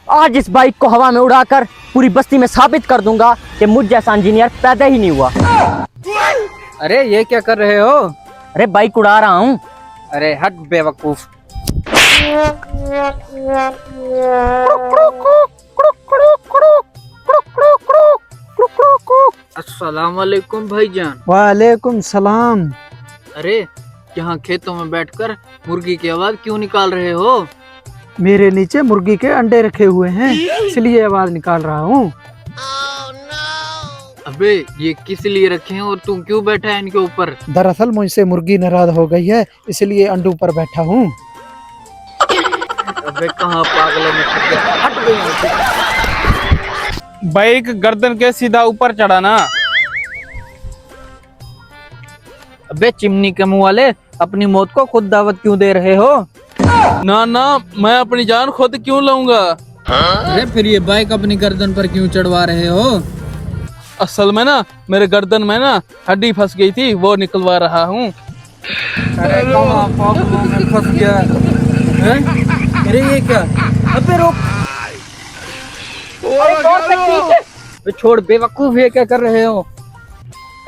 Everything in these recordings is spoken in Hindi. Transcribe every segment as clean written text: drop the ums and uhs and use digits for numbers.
आज इस बाइक को हवा में उड़ाकर पूरी बस्ती में साबित कर दूंगा कि मुझ जैसा इंजीनियर पैदा ही नहीं हुआ। अरे ये क्या कर रहे हो? अरे बाइक उड़ा रहा हूँ। अरे हट बेवकूफ। अस्सलाम वालेकुम भाईजान। वालेकुम सलाम। अरे यहाँ खेतों में बैठकर मुर्गी की आवाज क्यों निकाल रहे हो? मेरे नीचे मुर्गी के अंडे रखे हुए हैं, इसलिए आवाज निकाल रहा हूँ। अबे ये किस लिए रखे हैं और तू क्यों बैठा है इनके ऊपर? दरअसल मुझसे मुर्गी नाराज हो गई है, इसलिए अंडों पर बैठा हूँ। अबे कहाँ पागलों में फंस गया? हट गई यहाँ से। बाइक गर्दन के सीधा ऊपर चढ़ाना। अबे चिमनी के मुंह वाले, अपनी मौत को खुद दावत क्यों दे रहे हो? ना ना, मैं अपनी जान खुद क्यों लाऊंगा। अरे फिर ये बाइक अपनी गर्दन पर क्यों चढ़वा रहे हो? असल में ना मेरे गर्दन में ना हड्डी फंस गई थी, वो निकलवा रहा हूँ। अरे कहाँ पागलों में फंस गया? अरे ये क्या? अबे रोक। अबे छोड़ बेवकूफ, ये क्या कर रहे हो?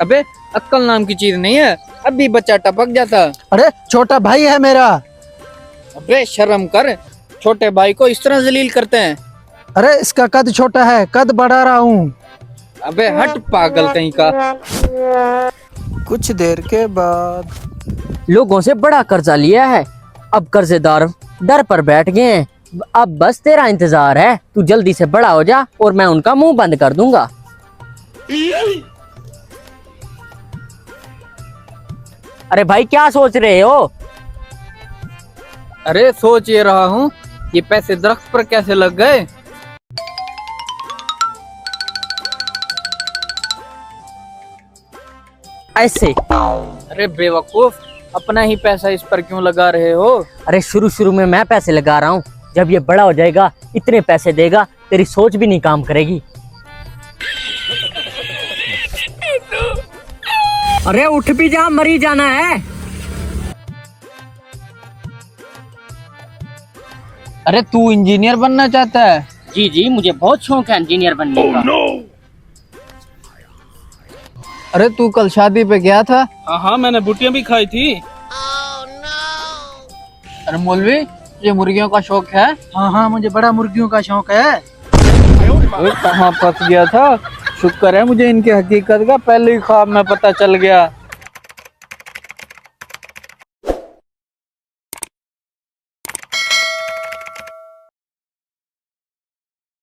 अबे अक्ल नाम की चीज नहीं है, अभी बच्चा टपक जाता। अरे छोटा भाई है मेरा। अबे शर्म कर, छोटे भाई को इस तरह जलील करते हैं। अरे इसका कद छोटा है, कद बढ़ा रहा हूँ। अबे हट पागल कहीं का। कुछ देर के बाद लोगों से बड़ा कर्जा लिया है, अब कर्जेदार दर पर बैठ गए हैं। अब बस तेरा इंतजार है, तू जल्दी से बड़ा हो जा और मैं उनका मुंह बंद कर दूंगा। अरे भाई क्या सोच रहे हो? अरे सोच ये रहा हूँ, ये पैसे दरख्त पर कैसे लग गए? ऐसे। अरे बेवकूफ, अपना ही पैसा इस पर क्यों लगा रहे हो? अरे शुरू में मैं पैसे लगा रहा हूँ, जब ये बड़ा हो जाएगा इतने पैसे देगा तेरी सोच भी नहीं काम करेगी। अरे उठ भी जा, मरी जाना है। अरे तू इंजीनियर बनना चाहता है? जी जी, मुझे बहुत शौक है इंजीनियर बनने का। अरे तू कल शादी पे गया था? हाँ हाँ, मैंने बुटियां भी खाई थी। अरे मौलवी, ये मुर्गियों का शौक है? हाँ हाँ, मुझे बड़ा मुर्गियों का शौक है। अरे कहाँ फंस गया था? शुक्र है मुझे इनकी हकीकत का पहले ही ख्वाब में पता चल गया।